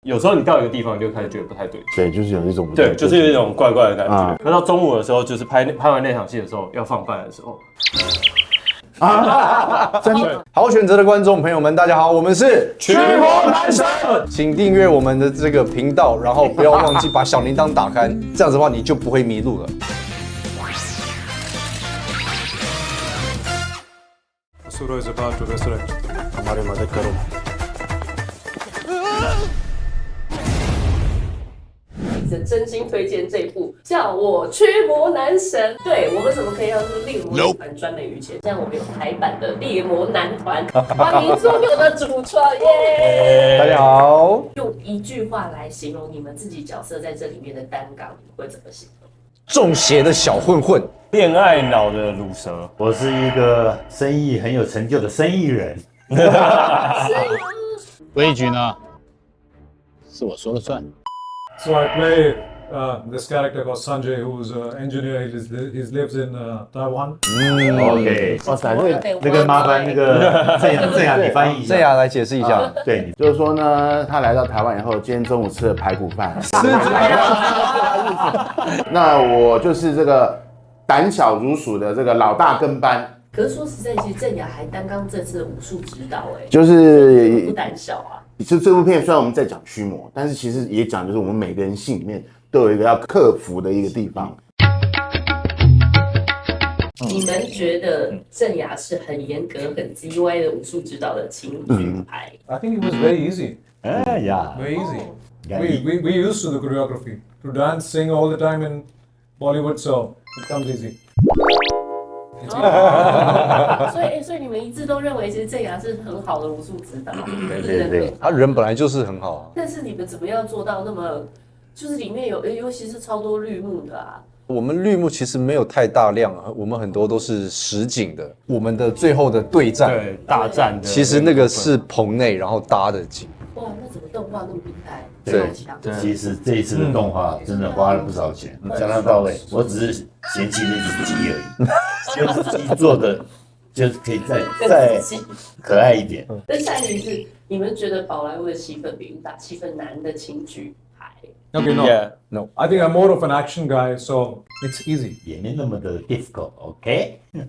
有时候你到一个地方，你就开始觉得不太对。对，就是有一种对，就是有一种怪怪的感觉。可到中午的时候，就是拍完那场戏的时候，要放饭的时候。真的好选择的观众朋友们，大家好，我们是驱魔男神，请订阅我们的这个频道，然后不要忘记把小铃铛打开，这样子的话你就不会迷路了。Asura is about to resurrect. हमारे मदद करो。真心推荐这部叫我驱魔男神。对，我们怎么可以要是猎魔男团专美于前？现在我们有台版的猎魔男团，欢迎所有的主创耶！大家好，用一句话来形容你们自己角色在这里面的担当，你会怎么形容？中邪的小混混，恋爱脑的乳蛇。我是一个生意很有成就的生意人。规矩呢，是我说了算。So I play this character called Sanjay, who's an engineer. He lives in Taiwan. OK， 哇塞，那个麻烦那个郑雅你翻译一下。郑雅来解释一下。对，就是说呢，他来到台湾以后，今天中午吃了排骨饭。那我就是这个胆小如鼠的这个老大跟班。可是说实在，其实郑雅还担纲这次的武术指导，就是不胆小啊。就这部片虽然我们在讲驱魔，但是其实也讲就是我们每个人心里面都有一个要克服的一个地方。你们觉得郑雅是很严格、很叽歪的武术指导的情绪派？ I think it was very easy. 哎呀， Very easy. We used to the choreography, to dance, sing all the time in Bollywood, so it comes easy. 所以你们一致都认为，其实郑雅是很好的武术指导，对，他人本来就是很好啊。但是你们怎么样做到那么，就是里面尤其是超多绿幕的啊？我们绿幕其实没有太大量啊，我们很多都是实景的。我们的最后的对战，对，大战的。其实那个是棚内然后搭的景。哇，那怎么动画那么厉害？对其实这一次的动画真的花了不少钱，相当到位。我只是嫌弃那只鸡而已，就是鸡做的，就是可以再可爱一点。那下一题是，你们觉得宝莱坞的气氛比武打气氛难的轻剧派？ Okay, no. I think I'm more of an action guy, so it's easy. 也没那么的 difficult，OK？ 对，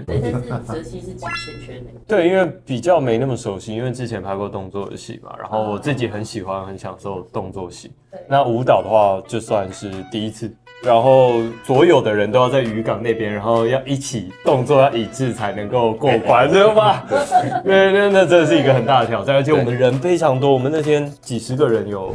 但是泽西是几圈圈的。对，因为比较没那么熟悉，因为之前拍过动作的戏嘛，然后我自己很喜欢、很享受动作戏。那舞蹈的话，就算是第一次，然后所有的人都要在渔港那边，然后要一起动作要一致才能够过关，知道吗？那真的是一个很大的挑战，而且我们人非常多，我们那天几十个人有。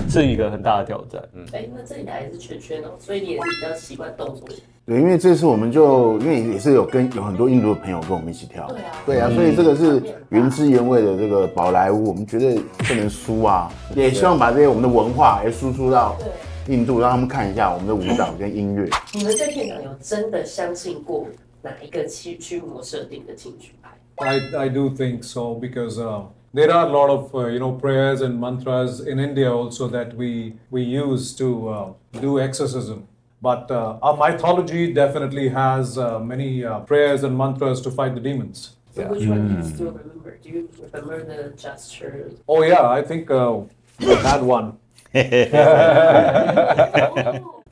是一个很大的挑战。那这里还是圈圈哦，所以你也是比较习惯动作。对，因为这次我们因为也是有很多印度的朋友跟我们一起跳。对啊，所以这个是原汁原味的这个宝莱坞，我们绝对不能输啊！也希望把这些我们的文化也输出到印度，让他们看一下我们的舞蹈跟音乐。你们在片场有真的相信过哪一个驱魔设定的轻剧派？ I do think so because there are a lot of prayers and mantras in India also that we use to do exorcism. But our mythology definitely has many prayers and mantras to fight the demons. So which one do you still remember? Do you remember the gesture? Oh yeah, I think we had one.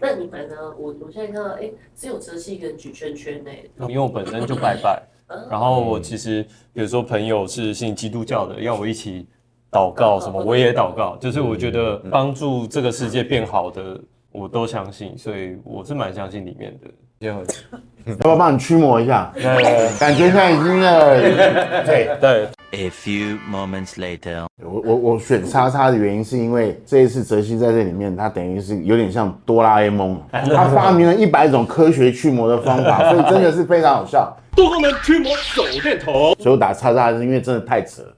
那你们呢？我现在看到，只有泽西一个人举圈圈呢。因为我本身就拜拜，然后我其实比如说朋友是信基督教的，要我一起祷告什么，我也祷告。就是我觉得帮助这个世界变好的，我都相信，所以我是蛮相信里面的。要不要帮你驱魔一下？感觉现在已经对。A few moments later， 我选叉叉的原因是因为这一次泽西在这里面，他等于是有点像哆啦 A 梦，他发明了100种科学驱魔的方法，所以真的是非常好笑。多功能驱魔手电筒，所以我打叉叉是因为真的太扯了，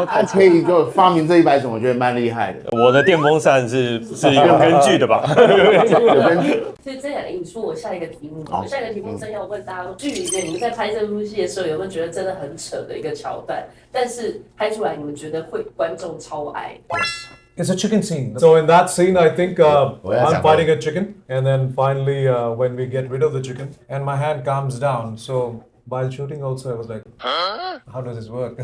他可以就发明这100种，我觉得蛮厉害的。我的电风扇是有根据的吧？有根据。所以这样，你说我下一个题目，我下一个题目真要问大家，剧里面你们在拍这部戏的时候，有没有觉得真的很扯的一个桥段？但是拍出来你们觉得会观众超爱？ It's a chicken scene. So in that scene, I think I'm fighting a chicken, and then finally, when we get rid of the chicken, and my hand calms down. So while shooting also, I was like, how does this work?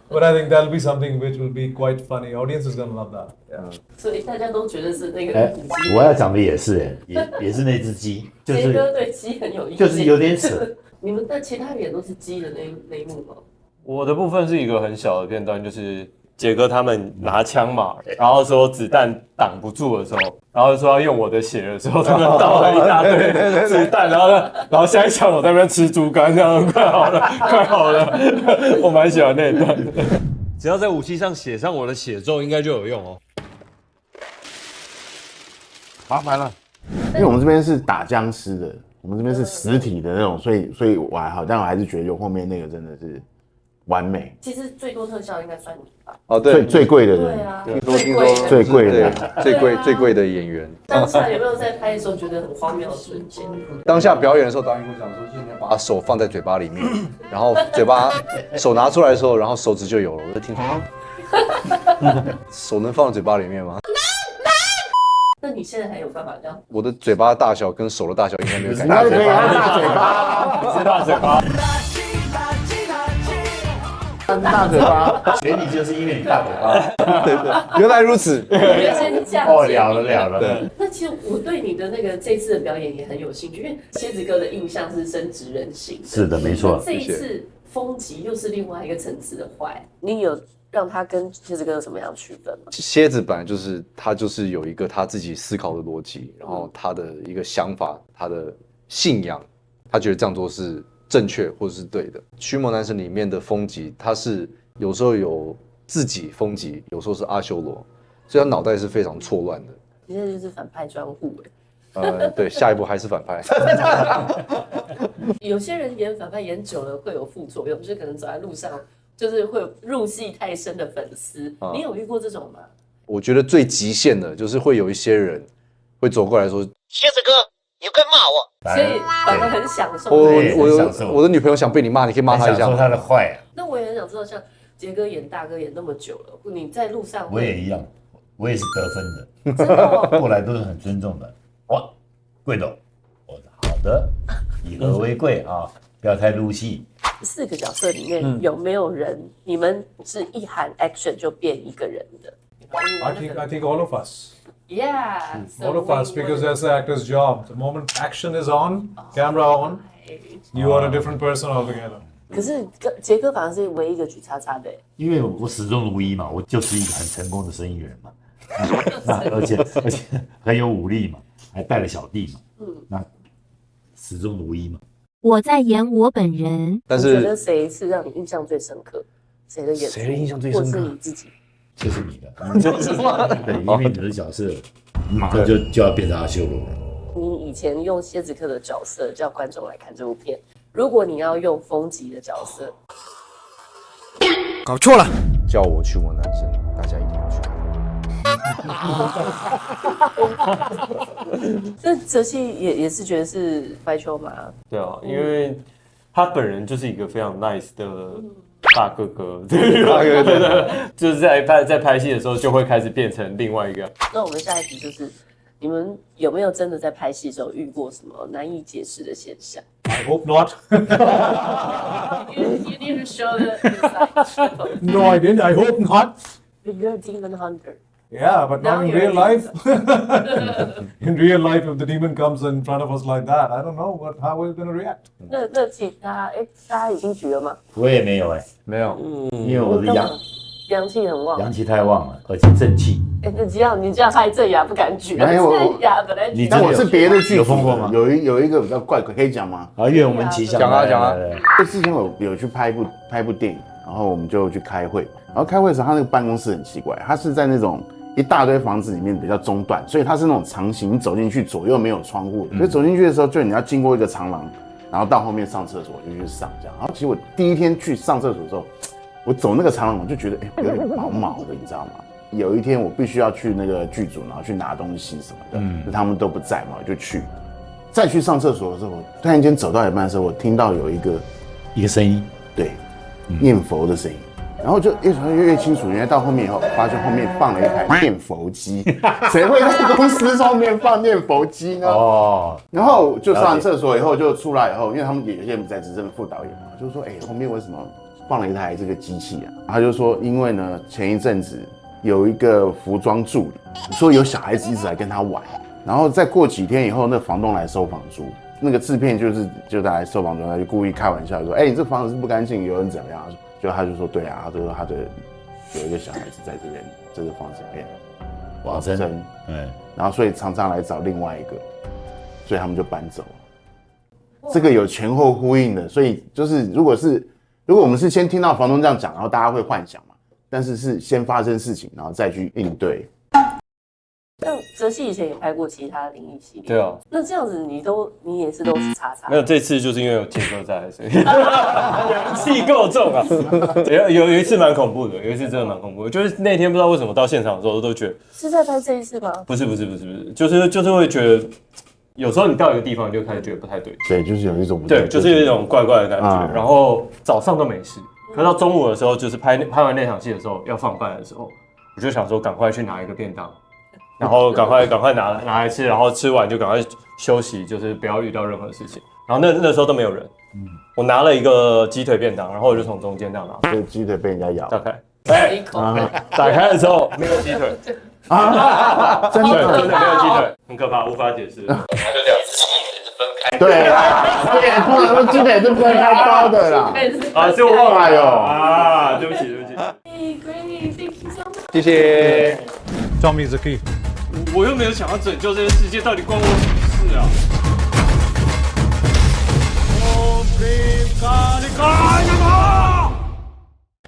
But I think that'll be something which will be quite funny. Audience is gonna love that. Yeah. 所以大家都觉得是那个哎古鸡。我要讲的也是，也是那只鸡，就杰哥是对鸡很有意见，就是有点扯。你们的其他人也都是鸡的那一幕吗？我的部分是一个很小的片段，就是杰哥他们拿枪嘛，然后说子弹挡不住的时候，然后说要用我的血的时候，他们倒了一大堆子弹，然后下一场我在那边吃猪肝，这样快好了，快好了，我蛮喜欢那一段的。只要在武器上写上我的血咒，应该就有用哦。麻烦了，因为我们这边是打僵尸的，我们这边是实体的那种，所以我还好，但我还是觉得有后面那个真的是完美。其实最多特效应该算你吧？哦，对，最贵的人，对啊，听说最贵的对，最贵的演员。当下有没有在拍的时候觉得很荒谬的瞬间？当下表演的时候，导演跟我讲说，今天把手放在嘴巴里面，然后手拿出来的时候，然后手指就有了。我就听说，手能放在嘴巴里面吗？那你现在还有办法这样？我的嘴巴大小跟手的大小应该没有改变。大嘴巴，大嘴巴，是大嘴巴。大嘴巴，选你就是因为你大嘴巴。对，原来如此。原先这样哦，了了。对，那其实我对你的那个这次的表演也很有兴趣，因为蝎子哥的印象是深植人心的。是的，没错那。这一次风吉又是另外一个层次的坏，你有让他跟蝎子哥有什么样的区分吗？蝎子本来就是他就是有一个他自己思考的逻辑，然后他的一个想法，他的信仰，他觉得这样做是正确或者是对的。驱魔男神里面的风吉，他是有时候有自己风吉，有时候是阿修罗，所以他脑袋是非常错乱的。你这就是反派专户对，下一步还是反派。有些人演反派演久了会有副作用，就是可能走在路上就是会有入戏太深的粉丝。你有遇过这种吗？我觉得最极限的就是会有一些人会走过来说：“蝎子哥，你快骂我！”所以反而很享受。我的女朋友想被你骂，你可以骂她一下。说她的坏啊。那我也很想知道，像杰哥演大哥演那么久了，你在路上我也一样，我也是得分的。真的哦过来都是很尊重的。哇，贵董，我说好的，以和为贵啊，不要太入戏。4个角色里面有没有人你们是一喊 action 就变一个人的 I think all of us. Yeah, All of us, because that's the actor's job. The moment action is on, camera on, you are a different person altogether. 可是杰哥反而是唯一一个举叉叉的，因为我始终如一嘛，我就是一个很成功的生意人嘛。那而且很有武力嘛，还带了小弟嘛。那始终如一嘛。我在演我本人，但你觉得是谁是让你印象最深刻？谁的演出？谁的印象最深刻或是你自己？就是你的，对，因为你的角色马上就要变成阿修罗了。你以前用蝎子客的角色叫观众来看这部片，如果你要用风吉的角色，搞错了，叫我驱魔男神，大家一定要去看。这泽西也是觉得是白秋吗？对啊，因为他本人就是一个非常 nice 的大哥哥，对，就是在拍戏的时候就会开始变成另外一个。那我们下一题就是，你们有没有真的在拍戏的时候遇过什么难以解释的现象 I hope not. you need to show the inside. No, I didn't. I hope not. You're a demon hunter. Yeah, but Now not in you're real life. In real life, if the demon comes in front of us like that, I don't know how we're going to react. 那其他大家已经举了吗？我也没有没有，因为我的阳气很旺。阳气太旺了，而且正气。那你这样害正雅不敢举，没有正雅本来举。但我是别的剧有碰过吗？有一个比较怪，可以讲吗？啊，愿我们吉祥。讲啊。之前我有去拍一部电影，然后我们就去开会，然后开会的时候，他那个办公室很奇怪，他是在那种一大堆房子里面比较中段，所以它是那种长形，你走进去左右没有窗户，所以走进去的时候，就你要经过一个长廊，然后到后面上厕所就去上这样。然后其实我第一天去上厕所的时候，我走那个长廊，我就觉得有点毛毛的，你知道吗？有一天我必须要去那个剧组，然后去拿东西什么的，他们都不在嘛，我就去。再去上厕所的时候，我突然间走到一半的时候，我听到有一个声音，对，念佛的声音。然后就越清楚，原来到后面以后，发现后面放了一台念佛机，谁会在公司后面放念佛机呢？哦，然后就上完厕所以后就出来以后，因为他们有些人在执政副导演嘛，就说后面为什么放了一台这个机器啊？他就说因为呢前一阵子有一个服装助理说有小孩子一直来跟他玩，然后再过几天以后，那房东来收房租。那个制片就来收房租，他就故意开玩笑说：“你这房子是不干净，有人怎么样？”就他就说：“对啊，他就说他的有一个小孩子在这个房子里面往生，然后所以常常来找另外一个，所以他们就搬走了。这个有前后呼应的，所以就是如果我们是先听到房东这样讲，然后大家会幻想嘛，但是是先发生事情，然后再去应对。”那哲熹以前也拍过其他灵异系列，对啊。那这样子你也是都是叉叉？没有，这次就是因为有铁哥在，所以阳气够重啊。有一次蛮恐怖的，有一次真的蛮恐怖的，就是那天不知道为什么到现场的时候都觉得是在拍这一次吗？不是，就是会觉得有时候你到一个地方你就开始觉得不太对，对，就是有一种对，就是有一种怪怪的感觉。然后早上都没事，可到中午的时候，就是拍完那场戏的时候要放饭的时候，我就想说赶快去拿一个便当。然后赶快拿来吃，然后吃完就赶快休息，就是不要遇到任何事情。然后那时候都没有人，我拿了一个鸡腿便当，然后我就从中间这样拿，这鸡腿被人家咬，打开，打开的时候没有鸡腿啊，真的没有鸡腿，很可怕，无法解释。就两只鸡腿是分开，对，通常说鸡腿是分开包的啦，是我忘了啊，对不起。谢谢。Tommy is the key. 我又没有想要拯救这个世界，到底关我什么事啊？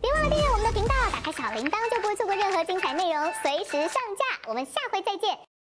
别忘了订阅我们的频道，打开小铃铛就不会错过任何精彩内容，随时上架。我们下回再见。